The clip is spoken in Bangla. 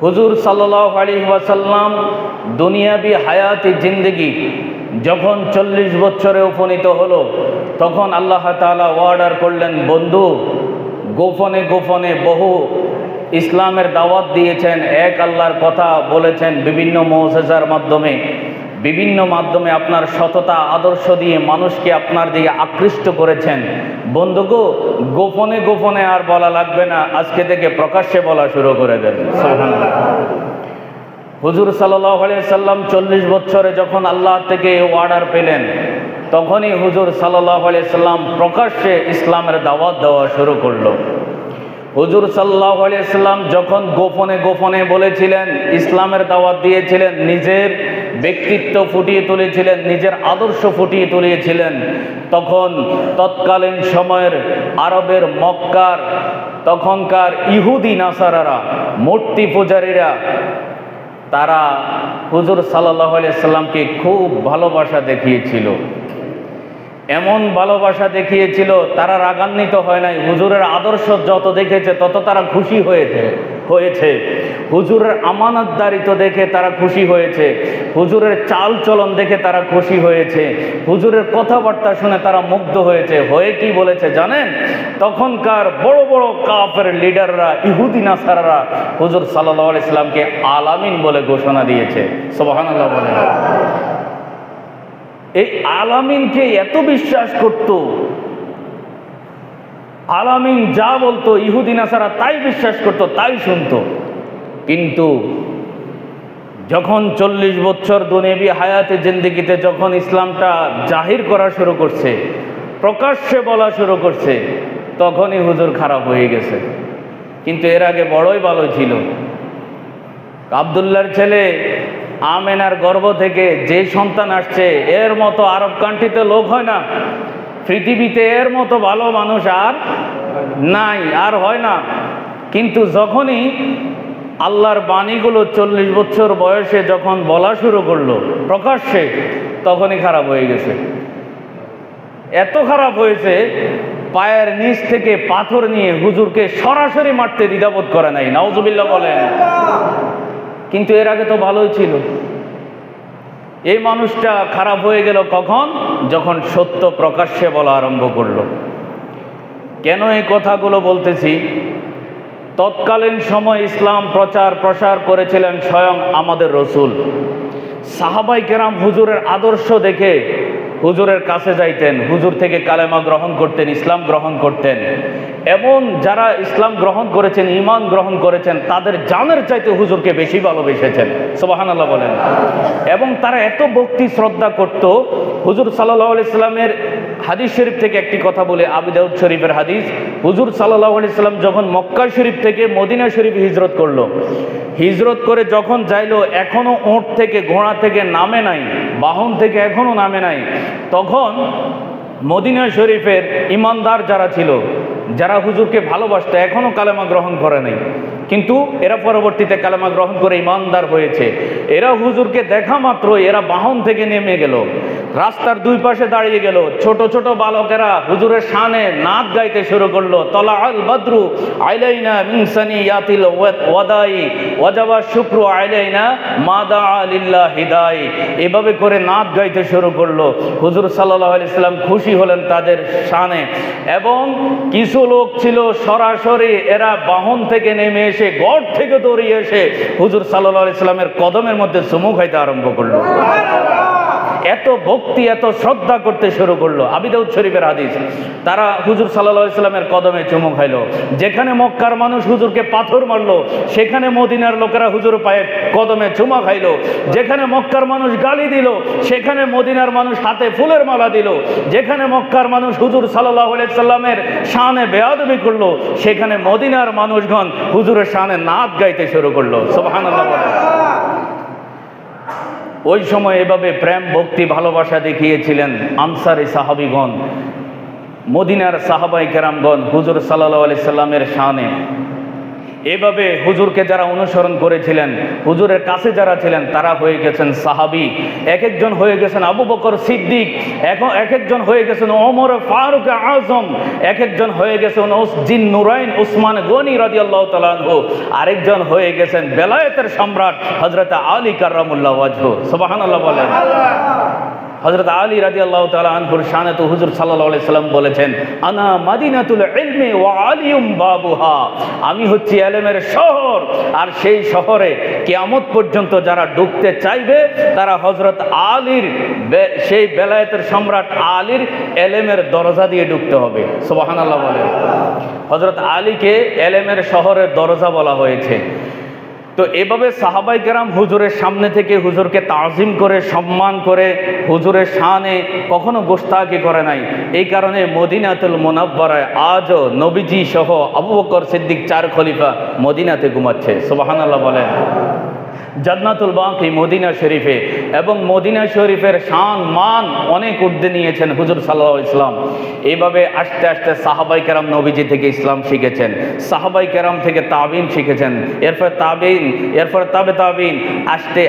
হুজুর সাল্লাল্লাহু আলাইহি ওয়াসাল্লাম দুনিয়াবি হায়াতি জিন্দেগি যখন 40 বছরে উপনীত হলো, তখন আল্লাহ তাআলা অর্ডার করলেন, বন্ধু গোপনে গোপনে বহু ইসলামের দাওয়াত দিয়েছেন, এক আল্লাহর কথা বলেছেন, বিভিন্ন মুআজিজার মাধ্যমে আপনার সততা আদর্শ দিয়ে মানুষকে আপনার দিকে আকৃষ্ট করেছেন। বন্ধুগো, গোপনে গোপনে আর বলা লাগবে না, আজকে থেকে প্রকাশ্যে বলা শুরু করে দেন। সুবহানাল্লাহ। হুজুর সাল্লাল্লাহু আলাইহি সাল্লাম 40 বছরে যখন আল্লাহ থেকে অর্ডার পেলেন, তখনই হুজুর সাল্লাল্লাহু আলাইহি সাল্লাম প্রকাশ্যে ইসলামের দাওয়াত দেওয়া শুরু করলো। হুজুর সাল্লাল্লাহু আলাইহি সাল্লাম যখন গোপনে গোপনে বলেছিলেন, ইসলামের দাওয়াত দিয়েছিলেন, নিজের ব্যক্তিত্ব ফুটিয়ে তুলেছিলেন, নিজের আদর্শ ফুটিয়ে তুলেছিলেন, তখন তৎকালীন সময়ের আরবের মক্কার তখনকার ইহুদি নাসারারা, মূর্তি পূজারীরা, তারা হুজুর সাল্লাল্লাহু আলাইহি সাল্লামকে খুব ভালোবাসা দেখিয়েছিল। এমন ভালোবাসা দেখিয়েছিল, তারা রাগান্বিত হয় নাই। হুজুরের আদর্শ যত দেখেছে তত তারা খুশি হয়েছে। হুজুরের আমানতদারিত্ব দেখে তারা খুশি হয়েছে, হুজুরের চাল চলন দেখে তারা খুশি হয়েছে, হুজুরের কথাবার্তা শুনে তারা মুগ্ধ হয়েছে। হয়ে কি বলেছে জানেন? তখনকার বড় বড় কাফের লিডাররা, ইহুদি নাসারারা হুজুর সাল্লাল্লাহু আলাইহি সাল্লামকে আল আমিন বলে ঘোষণা দিয়েছে। সুবহানাল্লাহ বলেন। এই আলামিনকে এত বিশ্বাস করত, আলামিন যা বলতো ইহুদি নাসারা তাই বিশ্বাস করত, তাই শুনত। কিন্তু যখন 40 বছর দুনিয়াবি হায়াতে জিন্দেগিতে যখন ইসলামটা জাহির করা শুরু করছে, প্রকাশ্যে বলা শুরু করছে, তখনই হুজুর খারাপ হয়ে গেছে। কিন্তু এর আগে বড়ই ভালো ছিল। আব্দুল্লাহর ছেলে আমেনার গর্ভ থেকে যে সন্তান আসছে, এর মতো আরব কান্ট্রিতে লোক হয় না, পৃথিবীতে এর মতো ভালো মানুষ আর নাই, আর হয় না। কিন্তু যখনই আল্লাহর বাণীগুলো 40 বছর বয়সে যখন বলা শুরু করলো প্রকাশ্যে, তখনই খারাপ হয়ে গেছে। এত খারাপ হয়েছে, পায়ের নিচ থেকে পাথর নিয়ে হুজুরকে সরাসরি মারতে দ্বিধাবোধ করে নাই। নাউজুবিল্লাহ বলেন। কিন্তু এর আগে তো ভালোই ছিল। এই মানুষটা খারাপ হয়ে গেল কখন? যখন সত্য প্রকাশ্যে বলা আরম্ভ করলো। কেন এই কথাগুলো বলতেছি? তৎকালীন সময় ইসলাম প্রচার প্রসার করেছিলেন স্বয়ং আমাদের রসুল। সাহাবাই কেরাম হুজুরের আদর্শ দেখে হুজুরের কাছে যাইতেন, হুজুর থেকে কালেমা গ্রহণ করতেন, ইসলাম গ্রহণ করতেন। এবং যারা ইসলাম গ্রহণ করেছেন, ঈমান গ্রহণ করেছেন, তাদের জানের চাইতে হুজুরকে বেশি ভালোবেসেছেন। সুবহানাল্লাহ বলেন। এবং তারা এত ভক্তি শ্রদ্ধা করত। হুজুর সাল্লাল্লাহু আলাইহি সাল্লামের হাদিস শরীফ থেকে একটি কথা বলে, আবু দাউদ শরীফের হাদিস, হুজুর সাল্লাল্লাহু আলাইহি সাল্লাম যখন মক্কা শরীফ থেকে মদিনা শরীফ হিজরত করলো, হিজরত করে যখন যাইলো, এখনো উট থেকে ঘোড়া থেকে নামে নাই, বাহন থেকে এখনো নামে নাই, তখন মদিনা শরীফের ইমানদার যারা ছিল, যারা হুজুরকে ভালোবাসতো, এখনো কালেমা গ্রহণ করে নাই, কিন্তু এরা পরবর্তীতে কালেমা গ্রহণ করে ইমানদার হয়েছে। এরা হুজুরকে দেখা মাত্র এরা বাহন থেকে নেমে গেল, রাস্তার দুই পাশে দাঁড়িয়ে গেল। ছোট ছোট বালকেরা হুজুরের শানে নাচ গাইতে শুরু করলো। তলা আল বদরু আলাইনা মিন সানিয়াতিল ওয়াদাই ওয়াজাবা শুকরু আলাইনা মাদা লিল্লাহ হিদাই। এভাবে করে নাচ গাইতে শুরু করলো। হুজুর সাল্লাল্লাহু আলাইহি সাল্লাম খুশি হলেন তাদের শানে। এবং কিছু লোক ছিল সরাসরি এরা বাহন থেকে নেমে এসে, গড় থেকে দৌড়িয়ে এসে হুজুর সাল্লাল্লাহু আলাইহি সাল্লামের কদমের মধ্যে চুমু খাইতে আরম্ভ করলো। এত ভক্তি, এত শ্রদ্ধা করতে শুরু করলো। আবু দাউদ শরীফের হাদিস, তারা হুজুর সাল্লাল্লাহু আলাইহি সাল্লামের কদমে চুমু খাইলো। যেখানে মক্কার মানুষ হুজুরকে পাথর মারলো, সেখানে মদিনার লোকেরা হুজুর পায়ে কদমে চুমা খাইলো। যেখানে মক্কার মানুষ গালি দিল, সেখানে মদিনার মানুষ হাতে ফুলের মালা দিল। যেখানে মক্কার মানুষ হুজুর সাল্লাল্লাহু আলাইহি সাল্লামের শানে বেয়াদবি করলো, সেখানে মদিনার মানুষগণ হুজুরের শানে নাচ গাইতে শুরু করলো। সুবহানাল্লাহ বলেন। ওই সময় এভাবে প্রেম ভক্তি ভালোবাসা দেখিয়েছিলেন আনসারী সাহাবীগণ, মদিনার সাহাবায়ে কেরামগণ হুজুর সাল্লাল্লাহু আলাইহি সাল্লামের শানে। এভাবে হুজুরকে যারা অনুসরণ করেছিলেন, হুজুরের কাছে যারা ছিলেন, তারা হয়ে গেছেন সাহাবী। এক একজন হয়ে গেছেন আবু বকর সিদ্দিক, এক একজন হয়ে গেছেন ওমর ফারুক আজম, এক একজন হয়ে গেছেন জিন নুরাইন উসমান গনি রাদিয়াল্লাহু তাআলা আনহু, আরেকজন হয়ে গেছেন বেলায়েতের সম্রাট হযরত আলী কাররামুল্লাহু ওয়াজহু। সুবহানাল্লাহ বলেন। হযরত আলী রাদিয়াল্লাহু তাআলা আনহুর শানে তো হুজুর সাল্লাল্লাহু আলাইহি সাল্লাম বলেছেন, আনা মাদিনাতুল ইলমি ওয়া আলিয়ুম বাবুহা, আমি হচ্ছি ইলমের শহর, আর সেই শহরে কিয়ামত পর্যন্ত যারা ঢুকতে চাইবে তারা হযরত আলীর সেই বেলায়েতের সম্রাট আলীর ইলমের দরজা দিয়ে ঢুকতে হবে। সুবহানাল্লাহ বলেন। হযরত আলীকে ইলমের শহরের দরজা বলা হয়েছে। তো এভাবে সাহাবাই কেরাম হুজুরের সামনে থেকে হুজুরকে তাজিম করে সম্মান করে হুজুরের শানে কখনো গোস্তাকি করে নাই। এই কারণে মদিনাতুল মুনাব্বারায় আজও নবীজি সহ আবু বকর সিদ্দিক 4 খলিফা মদিনাতে ঘুমাচ্ছে। সুবহানাল্লাহ বলেন। জান্নাতুল বাকি মদিনা শরীফে, এবং মদিনা শরীফের শান মান অনেক ঊর্ধ্বে নিয়েছেন হুজুর সাল্লাল্লাহু আলাইহি ওয়াসাল্লাম। এইভাবে আস্তে আস্তে সাহাবাই কেরাম নবীজি থেকে ইসলাম শিখেছেন, সাহাবাই কেরাম থেকে তাবিন শিখেছেন, এরপর তাবিন, এরপর তাবে তাবিন, আস্তে